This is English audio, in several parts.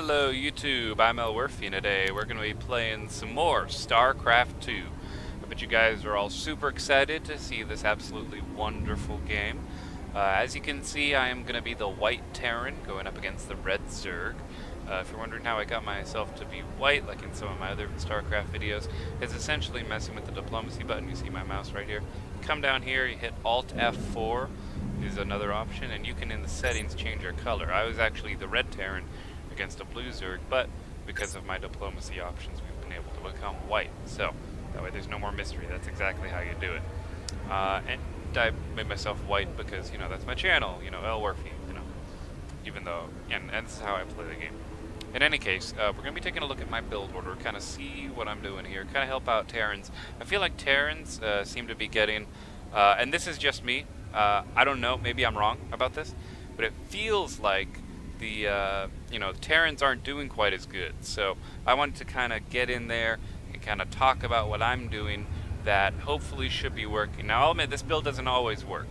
Hello YouTube, I'm Elwirfy and today we're going to be playing some more Starcraft 2. I bet you guys are all super excited to see this absolutely wonderful game. As you can see, I am going to be the white Terran going up against the red Zerg. If you're wondering how I got myself to be white, like in some of my other StarCraft videos, it's essentially messing with the diplomacy button. You see my mouse right here. Come down here, you hit Alt F4 is another option, and you can in the settings change your color. I was actually the red Terran against a blue Zerg, but because of my diplomacy options, we've been able to become white. So that way there's no more mystery. That's exactly how you do it. And I made myself white because, you know, that's my channel, you know, Elwirfy, you know, even though, and this is how I play the game. In any case, we're going to be taking a look at my build order, kind of see what I'm doing here, kind of help out Terrans. I feel like Terrans seem to be getting, and this is just me, I don't know, maybe I'm wrong about this, but it feels like the, you know, Terrans aren't doing quite as good. So I wanted to kind of get in there and kind of talk about what I'm doing that hopefully should be working. Now I'll admit this build doesn't always work.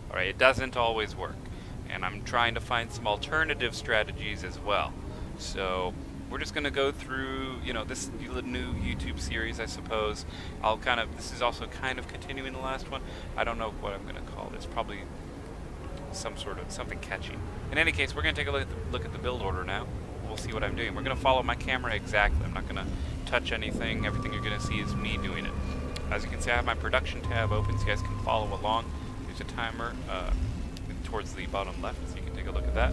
Alright, it doesn't always work. And I'm trying to find some alternative strategies as well. So we're just going to go through, you know, this new YouTube series, I suppose. This is also kind of continuing the last one. I don't know what I'm going to call this. Probably something catchy. In any case, we're going to take a look at the build order now. We'll see what I'm doing. We're going to follow my camera exactly. I'm not going to touch anything. Everything you're going to see is me doing it. As you can see, I have my production tab open so you guys can follow along. There's a timer towards the bottom left, so you can take a look at that.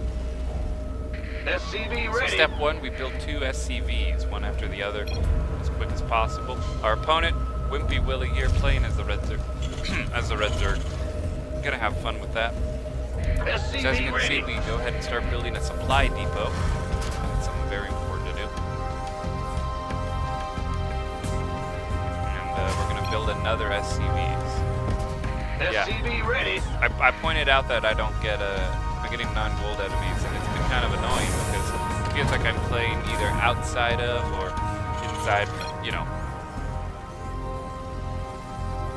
SCV ready. So step one, we build 2 SCVs, one after the other, as quick as possible. Our opponent, Wimpy Willie here, playing as the red Zerg. I'm gonna have fun with that. SCV So as you can ready. see, we go ahead and start building a supply depot. That's something very important to do. And we're gonna build another SCVs. SCV ready. I pointed out that I don't get I'm getting non-gold enemies, and it's been kind of annoying because it feels like I'm playing either outside of or inside, you know.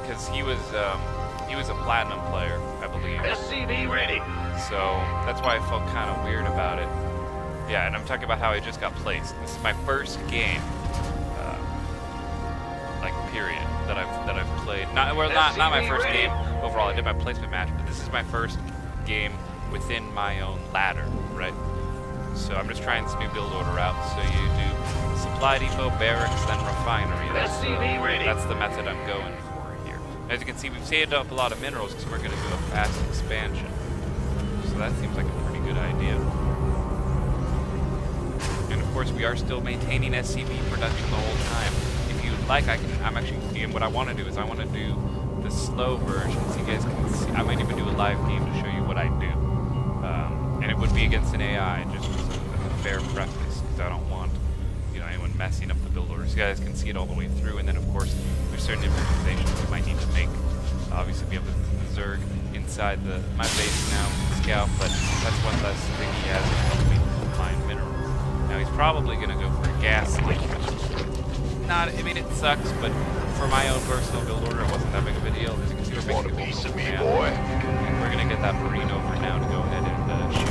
Because he was a platinum player, I believe. SCV ready. So that's why I felt kind of weird about it. Yeah, and I'm talking about how I just got placed. This is my first game, like period, that I've played. Not my first game overall. I did my placement match, but this is my first game within my own ladder, right? So I'm just trying this new build order out. So you do supply depot, barracks, then refinery. SCV ready. That's the method I'm going for here. As you can see, we've saved up a lot of minerals because we're going to do a fast expansion. So that seems like a pretty good idea. And of course, we are still maintaining SCV production the whole time. If you'd like, what I want to do is I want to do the slow version so you guys can see. I might even do a live game to show you what I do. And it would be against an AI, just as a fair preface, because I don't want, you know, anyone messing up the build order. So you guys can see it all the way through, and then of course there's certain implementations you might need to make. Obviously we have the Zerg inside my base now, Scout, but that's one less thing he has to help me find minerals. Now he's probably going to go for a gas leak. I mean, it sucks, but for my own personal build order, it wasn't that big of a deal. As you can see, we're making a piece of me, boy. And we're gonna get that Marine over now to go ahead and shoot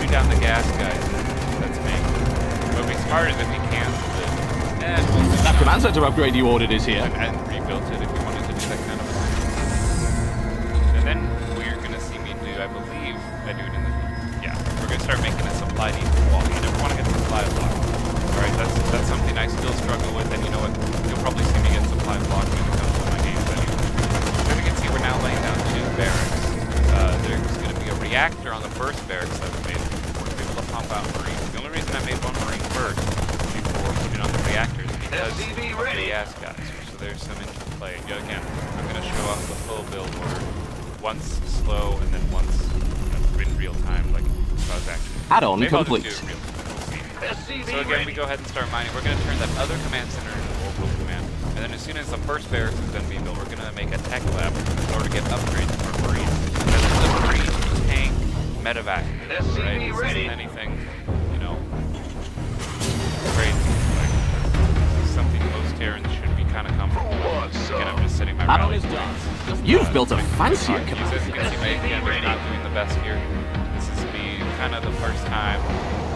down the gas guys. That's me. What would be smart is if we canceled it. That command center upgrade you ordered is here. And rebuilt it if you wanted to do that kind of thing. And then what you're gonna see me do, I believe, I do it in the we're gonna start making a supply depot wall. You never want to get the supply block. Alright, that's something I still struggle with, and you know what? You'll probably see me get supply block when it comes to my games anyway. As you can see, we're now laying down 2 barracks. There's going to be a reactor on the first barracks that we made. We're going to be able to pump out Marines. The only reason I made one Marine first before putting on the reactors is because of the gas guys. So there's some interplay. Again, I'm going to show off the full build order. Once slow, and then once in real time, like I was actually. Add-on complete. So again, we go ahead and start mining. We're going to turn that other command center into orbital command. And then as soon as the first barracks is done being built, we're going to make a tech lab in order to get upgrades for Marines. And this is a Marine tank medevac. Right? This isn't anything, you know, crazy. Like, this is something most Terrans should be kind of comfortable with. Again, I'm just setting my rally points. You've built a fancier As command. you can see, again, we're not doing the best here. This is me kind of the first time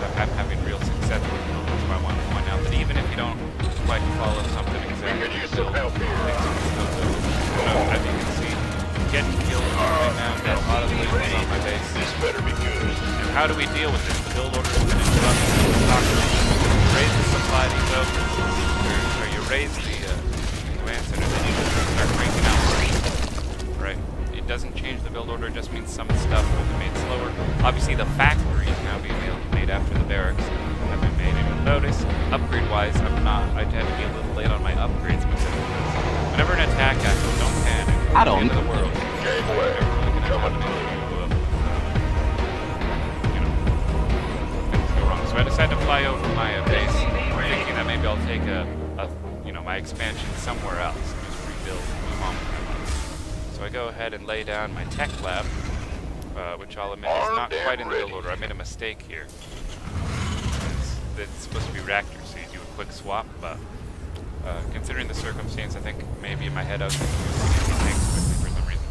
that I'm having real success with builds. So I want to point out that even if you don't quite follow something exactly, could use some help here. as you can see, getting killed right now, got a lot of loot on my base. This better be good. And how do we deal with this? The build order is going to interrupt. Raise the supply depot, or you raise the command center, then you just start cranking out marines. Right? It doesn't change the build order, it just means some stuff will be made slower. Obviously the factory is now being made after the barracks have been made. And you'll notice, upgrade-wise, I tend to be a little late on my upgrades because whenever an attack happens, don't panic. Add It's on. the end of the world. Game away. Coming. Things go wrong. So I decided to fly over my base, thinking that maybe I'll take my expansion somewhere else, just rebuild, move on. So I go ahead and lay down my tech lab, which I'll admit is not quite in the build order. I made a mistake here. It's supposed to be reactor, so you do a quick swap, but considering the circumstance, I think maybe in my head I was thinking tanks quickly for some reason.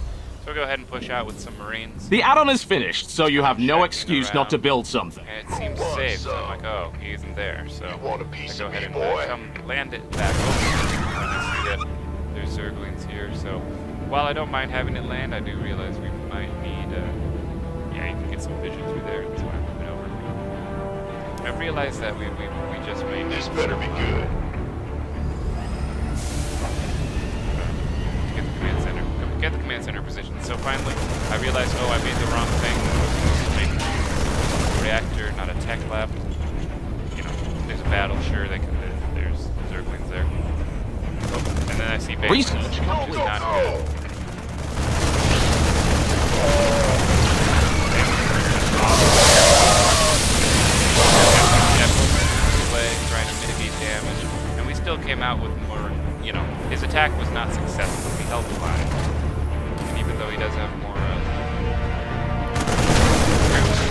So I'll go ahead and push out with some marines. The add-on is finished, so you have no Checking excuse not to around. build something. And it seems safe, so I'm like, oh, he isn't there. So want a I piece go of ahead me, and boy? come land it back over. And I see that there's zerglings here. So while I don't mind having it land, I do realize we might need, yeah, you can get some vision through there. That's why I'm moving over. I realized that we just made This better be good. to get the command center. Get the command center position. So finally, I realized, oh, I made the wrong thing. I was supposed to make a reactor, not a tech lab. You know, there's a battle, sure, there's zerglings there. Oh, and then I see base, Research which is complete. not good. Away, trying to mitigate damage, and we still came out with more. You know, his attack was not successful. He held the line. And even though he does have more,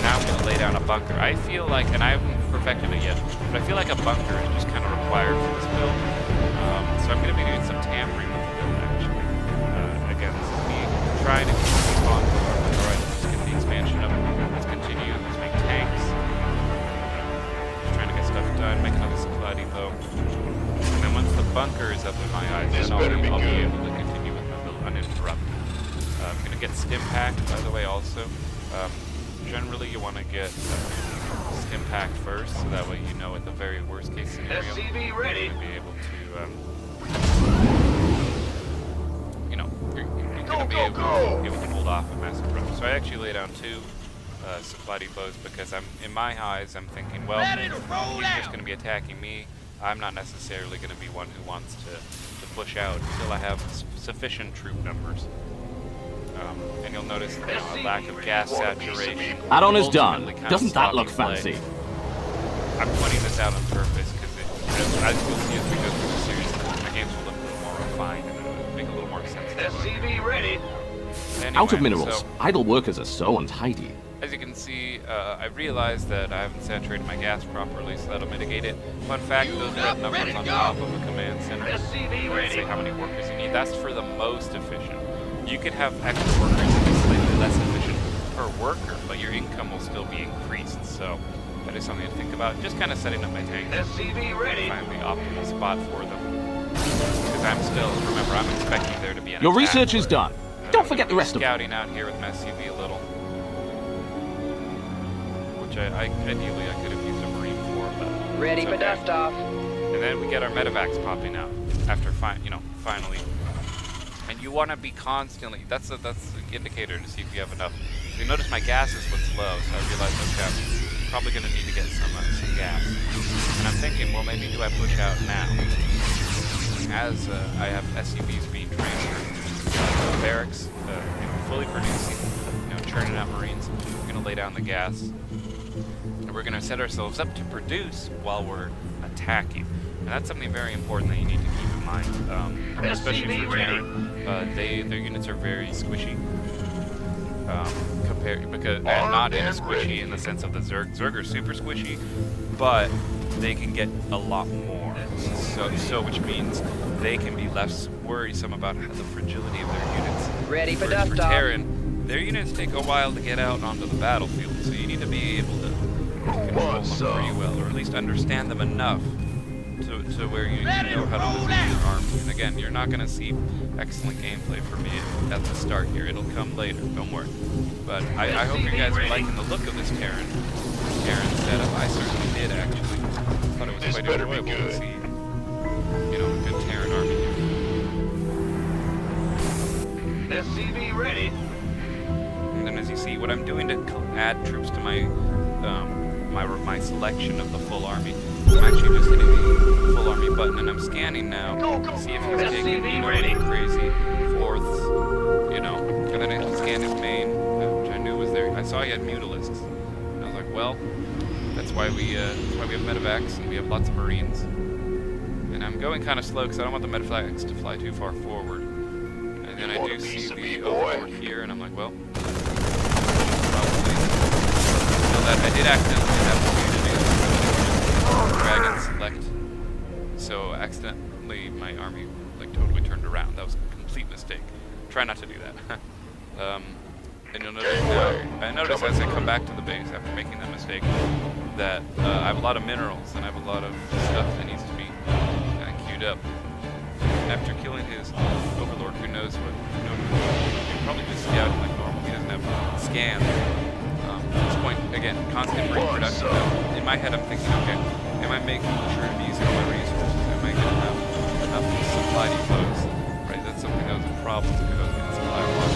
now I'm gonna lay down a bunker. I feel like, and I haven't perfected it yet, but I feel like a bunker is just kind of required for this build. So I'm gonna be doing some tampering with the build actually. Again, this is me trying to keep on. Alright, let's get the expansion up. Let's continue. Let's make tanks. Just trying to get stuff done. Make another supply depot. And then once the bunker is up in my eyes, This then I'll better be be able good. to continue with my build uninterrupted. I'm going to get stim pack, by the way, also. Generally, you want to get stim pack first, so that way you know at the very worst case scenario, SCV ready. you're going to be able to, you know, you're going to be able to hold off a massive rush. So I actually lay down 2 supply depots because in my eyes, I'm thinking, well, he's just going to be attacking me. I'm not necessarily going to be one who wants to push out until I have sufficient troop numbers. And you'll notice a lack of gas saturation. Add-on is done. ultimately kinda Doesn't that stopped look me play. fancy? I'm pointing this out on purpose because, as you'll see as we go through the series, the games will look a little more refined and make a little more sense. SCV ready. Anyway, Out of minerals, so, idle workers are so untidy. as you can see, I realized that I haven't saturated my gas properly, so that'll mitigate it. Fun fact, those red numbers on top of the command center SCV say ready. how many workers you need. That's for the most efficient. You could have extra workers and be slightly less efficient per worker, but your income will still be increased. So that is something to think about. Just kind of setting up my tanks. SCV ready. Find the optimal spot for them. Because I'm still, remember, I'm expecting there to be an Your attack. research is done. Don't forget the rest of it. Scouting out here with my SCV a little. Which ideally I could have used a marine for, but Ready it's for okay. dust off. And then we get our medevacs popping out after finally. And you want to be constantly. That's the indicator to see if you have enough. So you notice my gas is what's low, so I realized okay, I'm probably going to need to get some gas. And I'm thinking, well, maybe do I push out now? As I have SCVs being transferred to barracks, fully producing, churning out marines. We're going to lay down the gas, and we're going to set ourselves up to produce while we're attacking. And that's something very important that you need to keep in mind, especially for Terran. Their units are very squishy. Because not in squishy in the sense of the Zerg. Zerg are super squishy, but they can get a lot more. So which means they can be less worrisome about the fragility of their units. Ready for Whereas dust for off. Terran, their units take a while to get out onto the battlefield, so you need to be able to control them pretty well, or at least understand them enough to where you know how to position your army. And again, you're not going to see excellent gameplay from me at the start here. It'll come later, don't worry. But I hope you guys are liking the look of this Terran setup. I certainly did, actually. I thought it was quite enjoyable to see, you know, a good Terran army here. SCV ready. And then as you see, what I'm doing to add troops to my my selection of the full army, I'm actually just hitting the full army button, and I'm scanning now to see if he's taking, you know, any crazy fourths, you know, and then I scanned his main, which I knew was there. I saw he had mutalisks, and I was like, well, that's why we have medevacs, and we have lots of marines. And I'm going kind of slow because I don't want the medevacs to fly too far forward. And then I do see the overlord here, and I'm like, well, probably. That I did accidentally have to do dragon select, so accidentally my army like totally turned around. That was a complete mistake. Try not to do that. And you'll notice now, I notice as I come back to the base after making that mistake that I have a lot of minerals and I have a lot of stuff that needs to be queued up. After killing his overlord, who knows what, he'll probably just scout like normal. He doesn't have scans. At this point, again, constant reproduction. In my head, I'm thinking, okay, am I making sure to use all my resources? Am I going to have enough supply depots? Right, that's something that was a problem because I was getting supply one.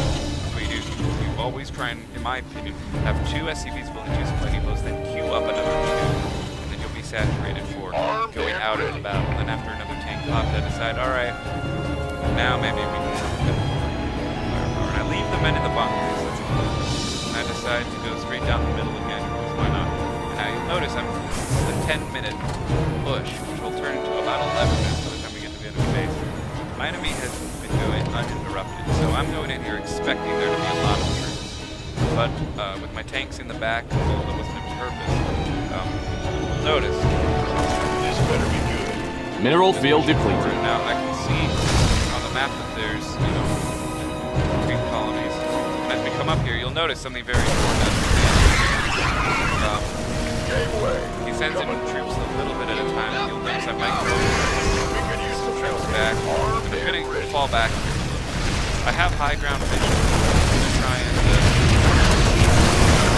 So you always try and, in my opinion, have 2 SCVs building 2 supply depots, then queue up another 2, and then you'll be saturated for going out of the battle. And then after another tank pops, I decide, all right, now maybe we can get firepower. And I leave the men in the bunkers. I decide to go straight down the middle again, because why not? And I notice I'm a 10-minute push, which will turn into about 11 minutes by the time we get to the end of the base. My enemy has been going uninterrupted, so I'm going in here expecting there to be a lot of troops. But with my tanks in the back, although it wasn't a purpose, notice. This better be good. Mineral field depleted. Now I can see on the map that there's, you know, 3 colonies. As we come up here, you'll notice something very important. He sends in troops a little bit at a time. You'll notice I might go some troops back. I'm going to fall back here. I have high ground vision. I'm going to try and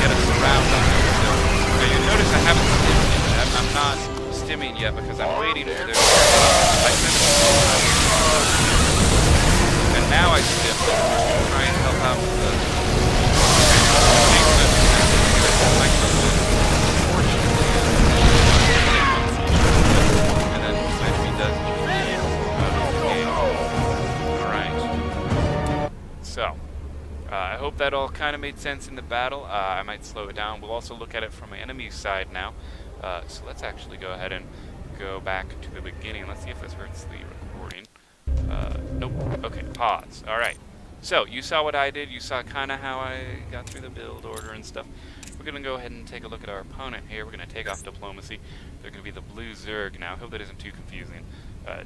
get us around on it. So, now you notice I haven't stimmed yet. I'm not stimming yet because I'm waiting for their and now I stim to try and help out with the and then my enemy does Alright. So, I hope that all kind of made sense in the battle. I might slow it down. We'll also look at it from my enemy's side now. So let's actually go ahead and go back to the beginning. Let's see if this hurts the recording. Nope. Okay, pause. Alright. So, you saw what I did. You saw kind of how I got through the build order and stuff. We're going to go ahead and take a look at our opponent here. We're going to take off diplomacy. They're going to be the blue Zerg now. I hope that isn't too confusing,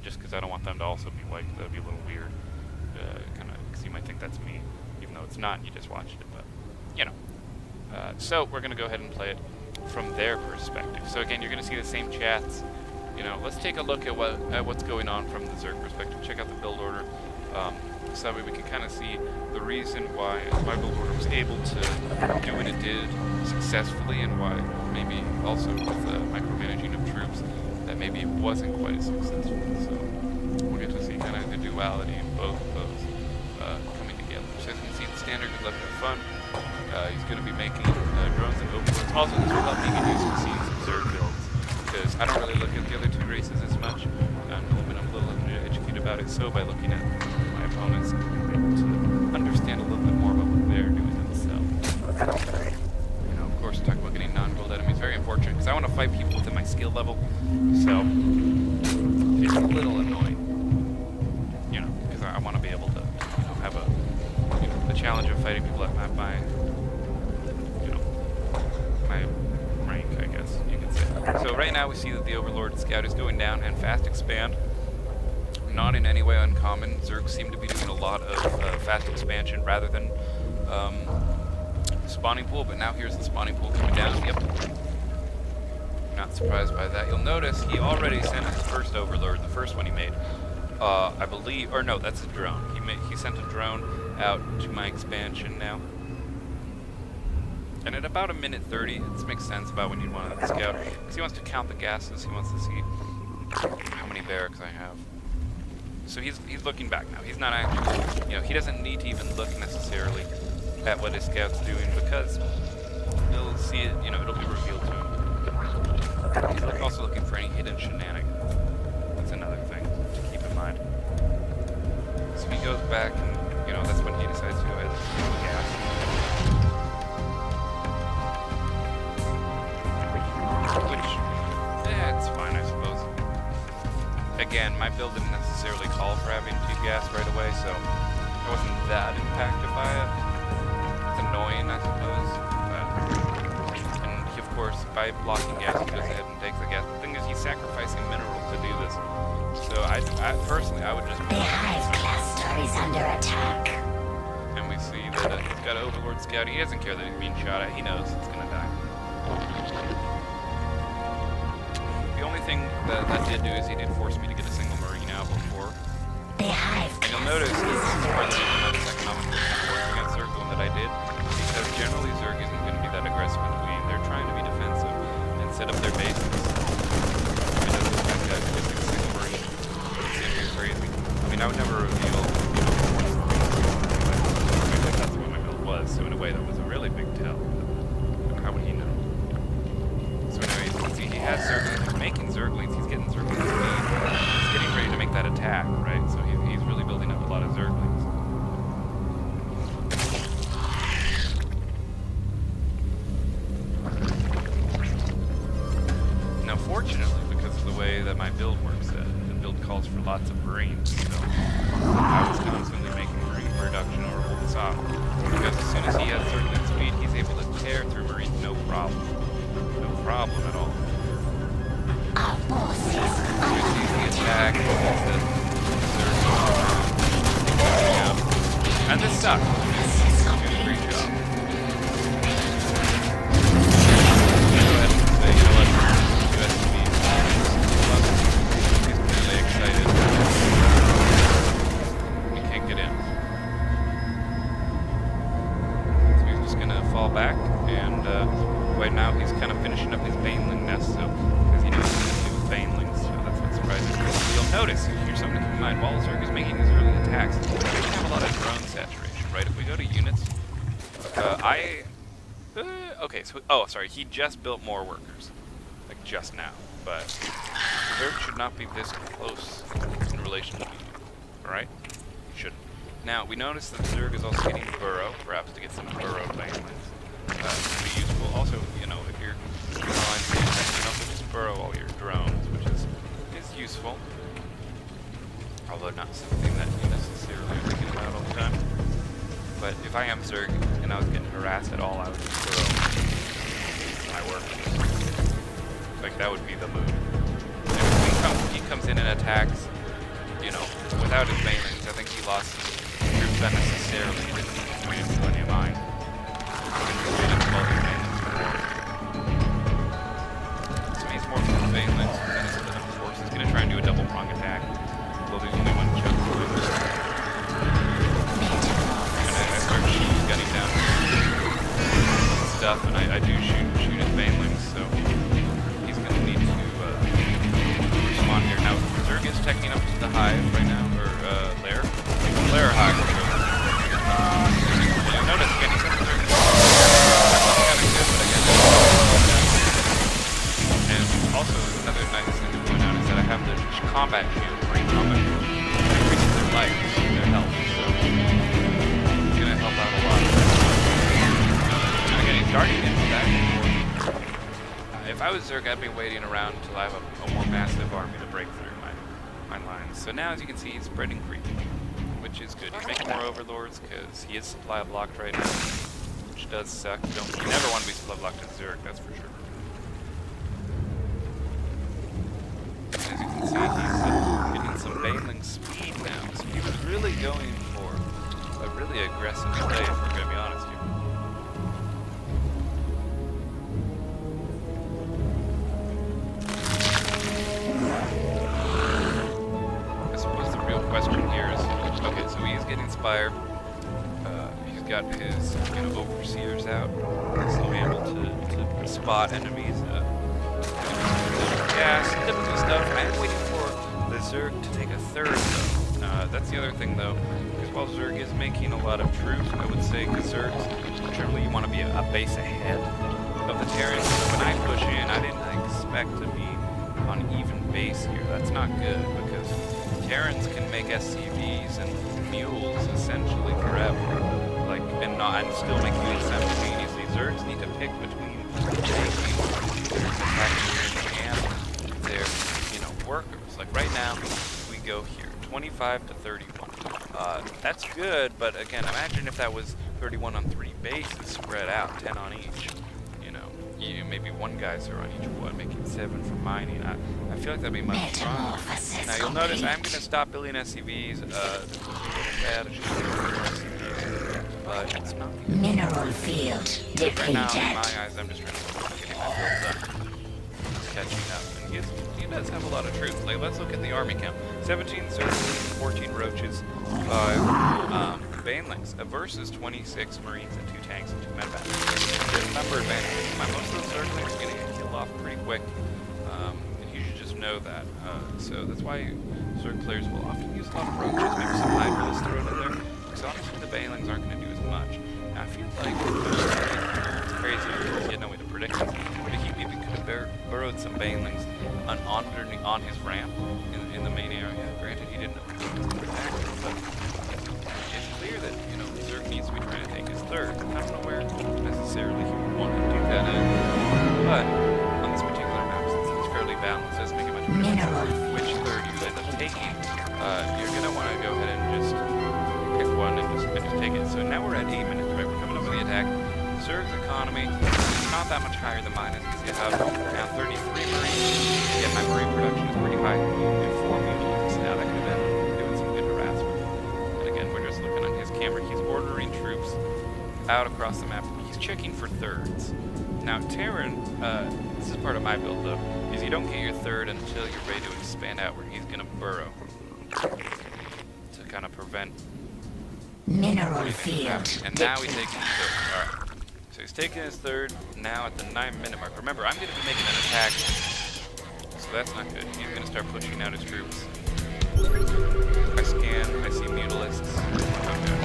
just because I don't want them to also be white. That would be a little weird. Kind of, because you might think that's me, even though it's not. You just watched it, but, you know. So, we're going to go ahead and play it from their perspective. So, again, you're going to see the same chats. You know, let's take a look at what's going on from the Zerg perspective. Check out the build order. So that way we can kind of see the reason why my build order was able to do what it did successfully, and why maybe also with micromanaging of troops that maybe it wasn't quite as successful. So we'll get to see kind of the duality in both of those coming together. So as you can see, the standard is left for fun. He's going to be making drones and overlords. Also, this will help me get used to seeing some Zerg builds, because I don't really look at the other 2 races as much. I'm a little educated about it, so by looking at my opponents, I'm able to understand a little bit more about what they're doing themselves. You know, of course, talk about getting non-gold enemies, very unfortunate, because I want to fight people within my skill level, so it's a little annoying, you know, because I want to be able to, you know, have the challenge of fighting people at my, you know, my rank, I guess you could say. So right now we see that the Overlord Scout is going down, and fast expand. Not in any way uncommon. Zerg seem to be doing a lot of fast expansion rather than spawning pool, but now here's the spawning pool coming down. Yep. Not surprised by that. You'll notice he already sent his first overlord, the first one he made. I believe, or no, that's a drone. He sent a drone out to my expansion now. And at about 1:30, this makes sense about when you'd want to scout, because he wants to count the gases. He wants to see how many barracks I have. So he's looking back now. He's not actually, he doesn't need to even look necessarily at what his scout's doing, because he'll see it, it'll be revealed to him. He's also looking for any hidden shenanigans. That's another thing to keep in mind. So he goes back, and that's when he decides to go ahead and steal the gas. Which, it's fine, I suppose. Again, my build didn't necessarily call for having 2 gas right away, so I wasn't that impacted by it. It's annoying, I suppose. And he, of course, by blocking gas, he goes ahead and takes the gas. The thing is, he's sacrificing minerals to do this. So I personally, I would just... The Hive cluster is under attack. And we see that he's got Overlord Scout. He doesn't care that he's being shot at. He knows it's going to die. The only thing that did do is he did force me to get a single Marine out before. The Hive And you'll notice this is part of the reason that it's economically working against Zerg and that I did, because generally Zerg isn't going to be that aggressive in the game. They're trying to be defensive and set up their bases. I know this guy's got a single Marine. It's going to be crazy. I mean, I would never reveal, because that's what my build was, so in a way that was a really big tell. How would he know? So anyways, you can see he has Zerglings. He's making Zerglings. He's getting Zerglings speed. He's getting ready to make that attack, right? So he's really building up a lot of Zerglings. Now, fortunately, because of the way that my build works, the build calls for lots of Marines, so I was constantly making Marine production or hold this off. Because as soon as he has Zergling speed, he's able to tear through Marines, no problem. No problem at all. Our forces Here's the attack, and this sucks. Great job. Go ahead and say, USB. He's clearly excited. He can't get in. So he's just gonna fall back, and right now he's kind of finishing up his Baneling nest, so because he knows what he's gonna do with Banelings, so that's not surprising. You'll notice, here's something to keep in mind, while Zerg is making these early attacks, he doesn't have a lot of drone saturation, right? If we go to units, okay, so, sorry, he just built more workers, like just now, but Zerg should not be this close in relation to me, alright? He shouldn't. Now, we notice that Zerg is also getting Burrow, perhaps to get some Burrow Banelings. It can be useful. Also, if you're online, you can also just burrow all your drones, which is useful. Although not something that you necessarily are thinking about all the time. But if I am Zerg and I was getting harassed at all, I would just burrow my workers. Like, that would be the move. And if he comes in and attacks, without his Banelings, I think he lost some troops unnecessarily. He didn't need to any of mine. So he's more for the Banelings, and instead of the force, he's going to try and do a double prong attack. Well, there's only one choke for him. And I start gunning down stuff, and I do shoot his Banelings, so he's going to need to respond here. Now, Zerg is teching up to the Hive right now, or Lair. Lair Hive. You'll notice again, he's got the Zerg. And also, another nice thing to point out is that I have the combat shield, Marine combat shield, that increases their life, their health, so it's going to help out a lot. And again, he's darting into that. If I was Zerg, I'd be waiting around until I have a more massive army to break through my lines. So now, as you can see, he's spreading creep, which is good. He's making more overlords because he is supply blocked right now, which does suck. You never want to be supply blocked at Zerg, that's for sure. As you can see, he's getting some Baneling speed now, so he was really going for a really aggressive play, if we're going to be honest here. I suppose the real question here is, okay, so he's getting Spire. He's got his overseers out, so he'll be able to spot enemies. Gas, typical stuff. I am waiting for the Zerg to take a third, though. That's the other thing, though, because while Zerg is making a lot of troops, I would say, because Zergs, generally you want to be a base ahead of the Terrans. So when I push in, I didn't expect to be on even base here. That's not good, because Terrans can make SCVs and mules essentially forever, and still make mules simultaneously. Zergs need to pick between taking and their, workers. Like right now, we go here, 25 to 31. That's good, but again, imagine if that was 31 on 3 bases spread out, 10 on each. Maybe one geyser on each one, making 7 for mining. I feel like that'd be much stronger. Now you'll notice I'm going to stop building SCVs. But it's not the Mineral field depleted. Right now, in my eyes, I'm just trying to get that build done. Catching up. And he does have a lot of troops. Like, let's look at the army count. 17 Zerglings, 14 Roaches, 5 Banelings, versus 26 Marines and 2 tanks and 2 medvacs. There's a number of advantages. Most of those Zerglings are going to get killed off pretty quick. And you should just know that. So that's why Zerg players will often use a lot of Roaches, maybe some Hydralists thrown in there. Because honestly, the Banelings aren't going to do as much. Now, I feel like it's crazy because he had no way to predict it. But he maybe could have burrowed some Banelings on his ramp in the main area. Granted, he didn't know he was going to attack him, but it's clear that, Zerg needs to be trying to take his third. I don't know where necessarily he would want to do that in, but on this particular map, since it's fairly balanced, it doesn't make it much difference which third you end up taking. You're going to want to go ahead and just pick one and just take it. So now we're at 8 minutes, right? We're coming up with the attack. Zerg's economy is not that much higher than mine, because you have now 33 Marines. Yeah, my Marine production is pretty high. And 4 Mutilates. Now that could have been doing some good harassment. And again, we're just looking on his camera. He's ordering troops out across the map. He's checking for thirds. Now, Terran, this is part of my build, though, is you don't get your third until you're ready to expand out, where he's going to burrow to kind of prevent mineral field. And now he's taking his third. Alright. So he's taking his third now at the 9-minute mark. Remember, I'm going to be making an attack, so that's not good. He's going to start pushing out his troops. I scan, I see Mutalisks. Okay.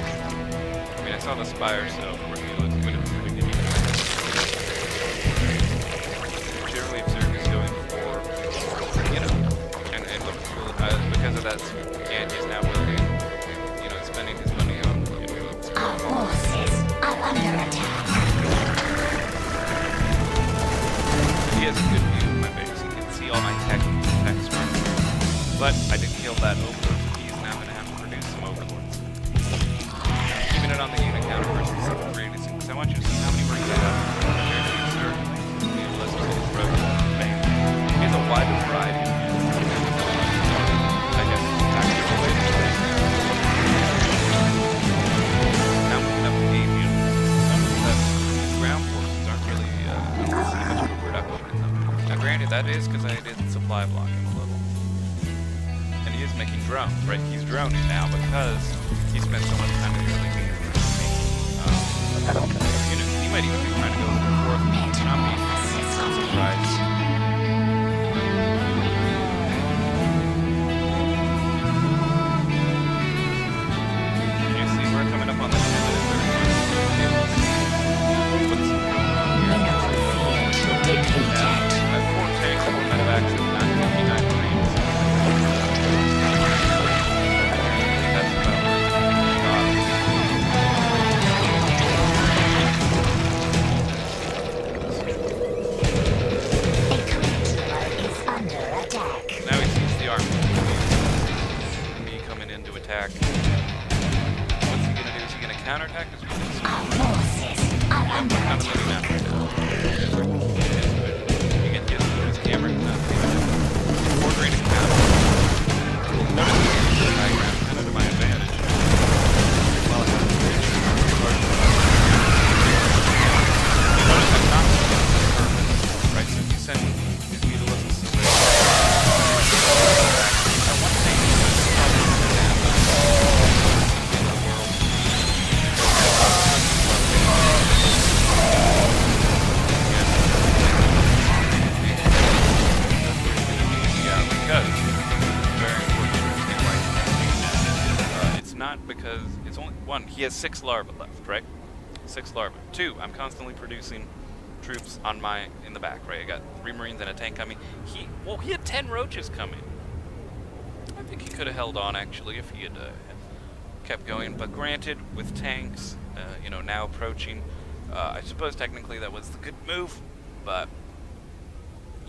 I mean, I saw the Spire, so we're Mutalisks, but it's we didn't even generally, if Zerg is going for, and look, because of that, and he's now building, spending his money on, Our forces are under attack. He has a good view of my base. He can see all my tech structures. But I did kill that Overlord, so he's now going to have to produce some Overlords. Keeping it on the unit counter versus 736, because I want you to see how many Marines I have. He has a wide variety of units. I guess tactical ways to play. Now we have 8 units. Notice that these ground forces aren't really, I don't see much of a production in them. Now granted, that is because I did supply blocking a little. And he is making drones, right? He's droning now because he spent so much time in the early game. He might even be trying to go for the fourth. Not me. I'm surprised. Counterattack is really Our forces are under attack. You can get his camera ordering a counter. Notice the diagram kind of to my advantage. Well, because it's only one. He has 6 larvae left, right? 6 larvae. 2, I'm constantly producing troops in the back, right? I got 3 Marines and a tank coming. He had 10 roaches coming. I think he could have held on actually if he had kept going. But granted, with tanks, you know, now approaching, I suppose technically that was the good move. But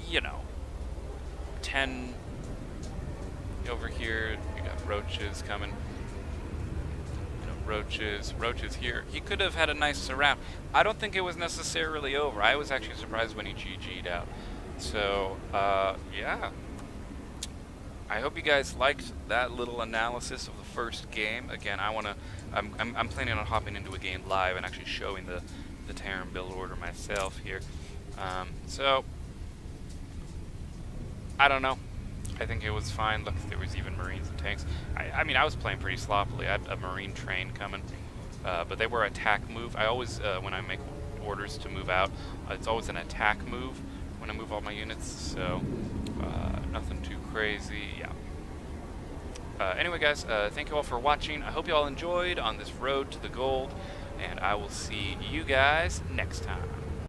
you know, 10 over here. You got roaches coming. Roaches here. He could have had a nice surround. I don't think it was necessarily over. I was actually surprised when he GG'd out. So, yeah. I hope you guys liked that little analysis of the first game. Again, I'm planning on hopping into a game live and actually showing the Terran build order myself here. So, I don't know. I think it was fine. Look, there was even Marines and tanks. I mean, I was playing pretty sloppily. I had a Marine train coming, but they were attack move. I always, when I make orders to move out, it's always an attack move when I move all my units, so nothing too crazy, yeah. Anyway, guys, thank you all for watching. I hope you all enjoyed on this road to the gold, and I will see you guys next time.